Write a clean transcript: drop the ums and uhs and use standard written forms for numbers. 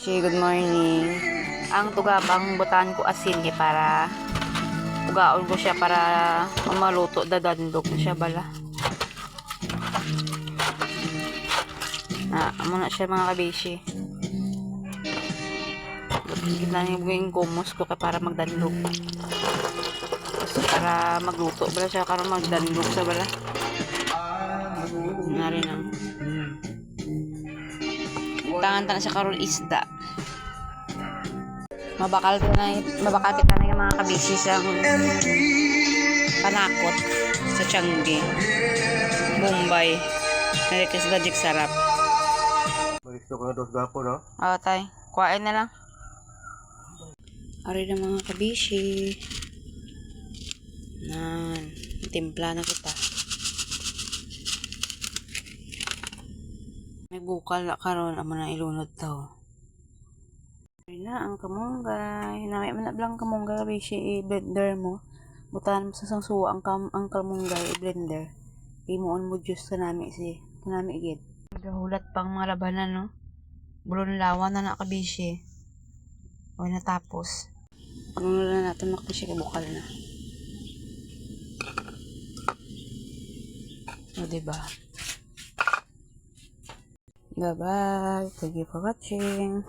Kabishi, good morning. Ang tugabang butaan ko asin para ugaon ko siya para maluto dadandog na siya bala. Muna siya mga kabishi. Gitna yung gumos ko para magdandog. Para magluto bala siya para magdandog sa bala. Nari nang tangan sa karon isda. Mabakal kita na yung mga kabishi sa panakot sa Tiangge, Bombay. Narikas gajik sarap. Gusto ko na dos gapo, no? Oo, tay. Kuhain na lang. Ari na mga kabishi. Nan, timpla na kita. May bukal na karon amo na ilunod to. Ari na ang kamunggay. Namay man na blang kamunggay kabishi i-blender mo. Butahan mo sa sangsuwa ang kamunggay i-blender. Imuon mo juice kanami gid. Hulat pang mga labanan, no? Bulon lawan na nakabishi. O natapos. Pagnulan na natin makabishi kay bukal na. O diba? Bye bye. Thank you for watching.